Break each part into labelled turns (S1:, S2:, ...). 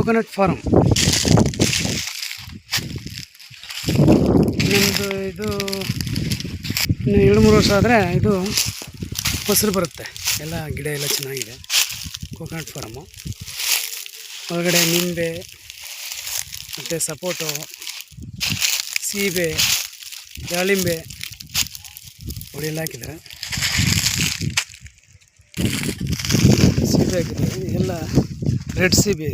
S1: Coconut form. ನಮ್ಮದು ಇದು ಇನ್ನು 2-3 ವರ್ಷ ಆದರೆ ಇದು ಫಸಲು ಬರುತ್ತೆ. ಎಲ್ಲ ಗಿಡ ಎಲ್ಲ ಚೆನ್ನಾಗಿದೆ. ಕೋಕೋನಟ್ ಫಾರ್ಮು ಒಳಗಡೆ ನಿಂಬೆ ಮತ್ತು ಸಪೋಟೊ, ಸೀಬೆ, ದಾಳಿಂಬೆ ಹೊಡೆಯೆಲ್ಲ ಹಾಕಿದ್ದಾರೆ. ಸೀಬೆ ಹಾಕಿದ್ದಾರೆ, ಎಲ್ಲ ರೆಡ್ ಸೀಬೆ,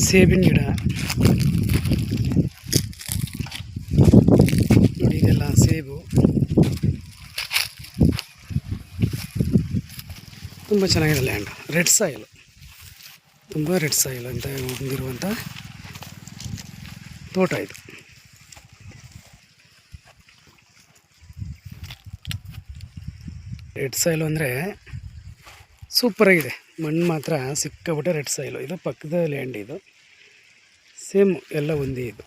S1: ಸೇಬಿನ ಗಿಡ ನೋಡಿ. ಇದೆಲ್ಲ ಸೇಬು, ತುಂಬ ಚೆನ್ನಾಗಿದೆ ಲ್ಯಾಂಡ್. ರೆಡ್ ಸಾಯಿಲು, ತುಂಬ ರೆಡ್ ಸಾಯಿಲ್ ಅಂತ ಹೊಂದಿರುವಂಥ ತೋಟ ಇದು. ರೆಡ್ ಸಾಯಿಲು ಅಂದರೆ ಸೂಪರಾಗಿದೆ. ಮಣ್ಣು ಮಾತ್ರ ಸಿಕ್ಕಾಬಿಟ್ಟೆ ರೆಡ್ ಸಾಯಿಲು. ಇದು ಪಕ್ಕದ ಲ್ಯಾಂಡ್, ಇದು ಸೇಮ್ ಎಲ್ಲ ಒಂದೇ. ಇದು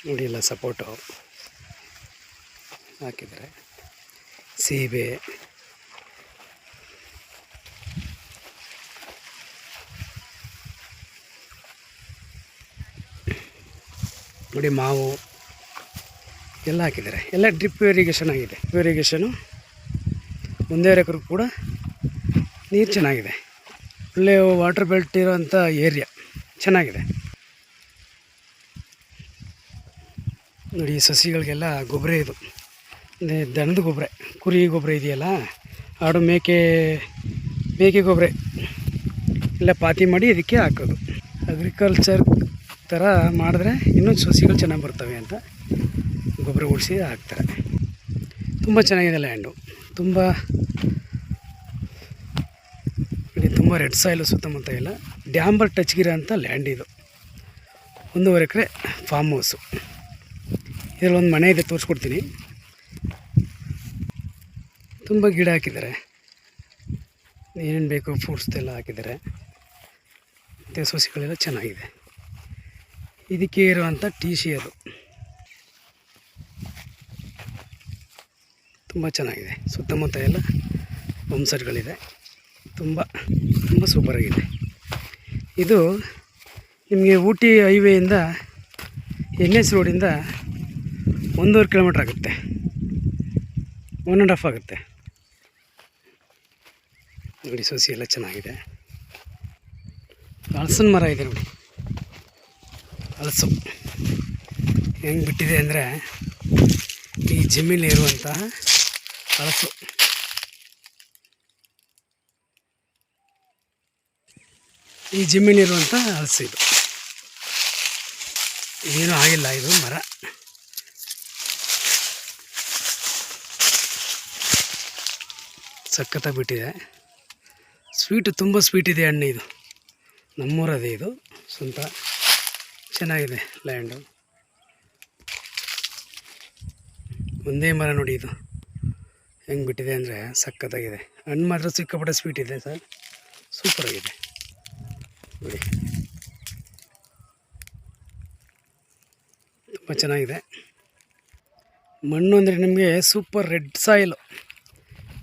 S1: ನೋಡಿ, ಎಲ್ಲ ಸಪೋಟೊ ಹಾಕಿದ್ದಾರೆ, ಸೀಬೆ, ನೋಡಿ ಮಾವು ಎಲ್ಲ ಹಾಕಿದ್ದಾರೆ. ಎಲ್ಲ ಡ್ರಿಪ್ ಇರಿಗೇಷನ್ ಆಗಿದೆ. ಇರಿಗೇಷನು 1.5 ಎಕರೆ ಕೂಡ ನೀರು ಚೆನ್ನಾಗಿದೆ. ಒಳ್ಳೆಯ ವಾಟರ್ ಬೆಲ್ಟ್ ಇರೋವಂಥ ಏರಿಯಾ ಚೆನ್ನಾಗಿದೆ. ನೋಡಿ, ಸಸಿಗಳಿಗೆಲ್ಲ ಗೊಬ್ಬರ ಇದು ದನದ ಗೊಬ್ಬರ, ಕುರಿ ಗೊಬ್ಬರ ಇದೆಯಲ್ಲ, ಆಡು ಮೇಕೆ ಗೊಬ್ಬರ ಎಲ್ಲ ಪಾತಿ ಮಾಡಿ ಇದಕ್ಕೆ ಹಾಕೋದು. ಅಗ್ರಿಕಲ್ಚರ್ ಥರ ಮಾಡಿದ್ರೆ ಇನ್ನೂ ಸಸಿಗಳು ಚೆನ್ನಾಗಿ ಬರ್ತವೆ ಅಂತ ಗೊಬ್ಬರ ಉಡಿಸಿ ಹಾಕ್ತಾರೆ. ತುಂಬ ಚೆನ್ನಾಗಿದೆ ಲ್ಯಾಂಡು. ತುಂಬ ರೆಡ್ ಸಾಯಿಲು ಸುತ್ತಮುತ್ತ ಎಲ್ಲ ಡ್ಯಾಂಬರ್ ಟಚ್ಗಿರೋ ಅಂಥ ಲ್ಯಾಂಡ್ ಇದು. 1.5 ಎಕರೆ ಫಾರ್ಮ್ ಹೌಸು. ಇದರಲ್ಲಿ ಒಂದು ಮನೆ ಇದೆ, ತೋರಿಸ್ಕೊಡ್ತೀನಿ. ತುಂಬ ಗಿಡ ಹಾಕಿದ್ದಾರೆ, ಏನೇನು ಬೇಕು ಫ್ರೂಟ್ಸ್ದೆಲ್ಲ ಹಾಕಿದ್ದಾರೆ. ಮತ್ತು ಸಸಿಗಳೆಲ್ಲ ಚೆನ್ನಾಗಿದೆ. ಇದಕ್ಕೆ ಇರುವಂಥ ಟಿ.ಸಿ ಅದು ತುಂಬ ಚೆನ್ನಾಗಿದೆ. ಸುತ್ತಮುತ್ತ ಎಲ್ಲ ಪಂಪ್ಸೆಟ್ಗಳಿದೆ. ತುಂಬ ಸೂಪರಾಗಿದೆ. ಇದು ನಿಮಗೆ ಊಟಿ ಹೈವೇಯಿಂದ NS ರೋಡಿಂದ 1.5 ಕಿಲೋಮೀಟ್ರ್ ಆಗುತ್ತೆ, 1.5 ಆಗುತ್ತೆ. ನೋಡಿ, ಸಸಿ ಎಲ್ಲ ಚೆನ್ನಾಗಿದೆ. ಹಲಸಿನ ಮರ ಇದೆ ನೋಡಿ. ಹಲಸು ಹೆಂಗೆ ಬಿಟ್ಟಿದೆ ಅಂದರೆ, ಈ ಜಮೀನಲ್ಲಿ ಇರುವಂತಹ ಹಲಸು. ಈ ಜಮೀನಿರುವಂಥ ಹಲಸು ಇದು. ಏನೂ ಆಗಿಲ್ಲ, ಇದು ಮರ. ಸಖತ್ತಾಗಿ ಬಿಟ್ಟಿದೆ. ಸ್ವೀಟು, ತುಂಬ ಸ್ವೀಟ್ ಇದೆ ಹಣ್ಣು. ಇದು ನಮ್ಮೂರದೇ, ಇದು ಸ್ವಂತ. ಚೆನ್ನಾಗಿದೆ ಲ್ಯಾಂಡು. ಒಂದೇ ಮರ ನೋಡಿ, ಇದು ಹೆಂಗೆ ಬಿಟ್ಟಿದೆ ಅಂದರೆ ಸಖತ್ತಾಗಿದೆ. ಹಣ್ಣು ಮಾತ್ರ ಸಿಕ್ಕಾಪಟ್ಟೆ ಸ್ವೀಟ್ ಇದೆ ಸರ್, ಸೂಪರಾಗಿದೆ ನೋಡಿ. ತುಂಬ ಚೆನ್ನಾಗಿದೆ ಮಣ್ಣು. ಅಂದರೆ ನಿಮಗೆ super red soil,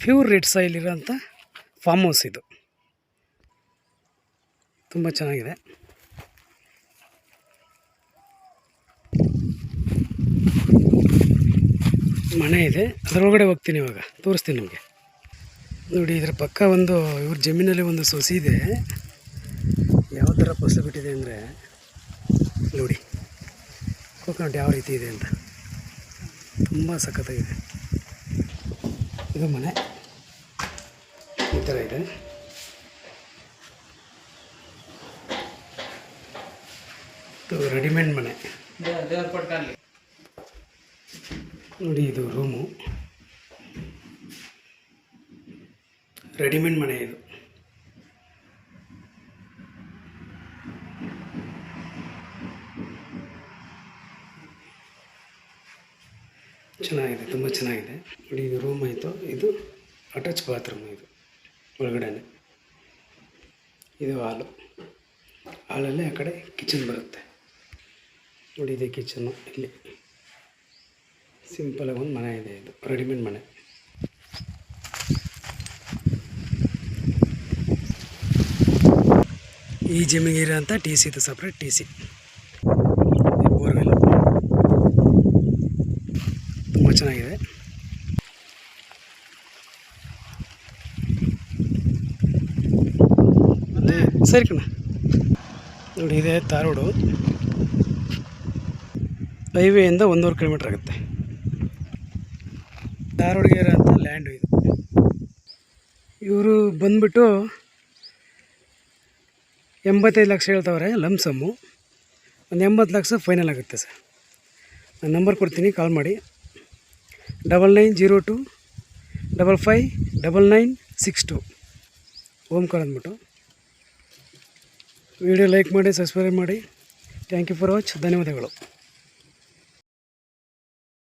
S1: pure red soil ಇರೋಂಥ ಫಾರ್ಮ್ ಹೌಸ್ ಇದು. ತುಂಬ ಚೆನ್ನಾಗಿದೆ. ಮನೆ ಇದೆ, ಅದರೊಳಗಡೆ ಹೋಗ್ತೀನಿ ಇವಾಗ, ತೋರಿಸ್ತೀನಿ ನಿಮಗೆ. ನೋಡಿ, ಇದರ ಪಕ್ಕ ಒಂದು ಇವ್ರ ಜಮೀನಲ್ಲಿ ಒಂದು ಸೊಸಿ ಇದೆ. ಯಾವ ಥರ ಫಸಲು ಬಿಟ್ಟಿದೆ ಅಂದರೆ ನೋಡಿ, ಕೋಕೋನಟ್ ಯಾವ ರೀತಿ ಇದೆ ಅಂತ. ತುಂಬ ಸಖತ್ತಾಗಿದೆ. ಇದು ಮನೆ ಈ ಥರ ಇದೆ. ಇದು ರೆಡಿಮೇಡ್ ಮನೆ ನೋಡಿ. ಇದು ರೂಮು, ರೆಡಿಮೇಡ್ ಮನೆ ಇದು. ಚೆನ್ನಾಗಿದೆ, ತುಂಬ ಚೆನ್ನಾಗಿದೆ ನೋಡಿ. ಇದು ರೂಮ್ ಆಯಿತು. ಇದು ಅಟ್ಯಾಚ್ ಬಾತ್ರೂಮ್, ಇದು ಒಳಗಡೆ. ಇದು ಹಾಲಲ್ಲೇ ಆ ಕಡೆ ಕಿಚನ್ ಬರುತ್ತೆ ನೋಡಿ. ಇದೆ ಕಿಚನ್ನು. ಇಲ್ಲಿ ಸಿಂಪಲಾಗಿ ಒಂದು ಮನೆ ಇದೆ. ಇದು ರೆಡಿಮೇಡ್ ಮನೆ. ಈ ಜಮೀನಿಗೆ ಇರೋಂಥ ಟಿ ಸಿ ಇದು ಸಪ್ರೇಟ್ ಟಿ ಸಿ. ಬೋರ್ವೆಲ್ ತುಂಬ ಚೆನ್ನಾಗಿದೆ. ಸರಿ ಕಣ. ನೋಡಿ ಇದೆ ಧಾರವಾಡ ಹೈವೇಯಿಂದ 1.5 ಕಿಲೋಮೀಟ್ರ್ ಆಗುತ್ತೆ. ಧಾರವಾಡಗೆ ಇರೋಂಥ ಲ್ಯಾಂಡು ಇದು. ಇವರು ಬಂದುಬಿಟ್ಟು 85 ಲಕ್ಷ ಹೇಳ್ತವ್ರೆ ಲಮ್ಸಮ್ಮು. ಒಂದು 80 ಲಕ್ಷ ಫೈನಲ್ ಆಗುತ್ತೆ ಸರ್. ನಾನು ನಂಬರ್ ಕೊಡ್ತೀನಿ, ಕಾಲ್ ಮಾಡಿ. 9902 55 9962 ಓಂಕಾರ ಅಂದ್ಬಿಟ್ಟು. ವಿಡಿಯೋ ಲೈಕ್ ಮಾಡಿ, ಸಬ್ಸ್ಕ್ರೈಬ್ ಮಾಡಿ. Thank you for watch. ಧನ್ಯವಾದಗಳು.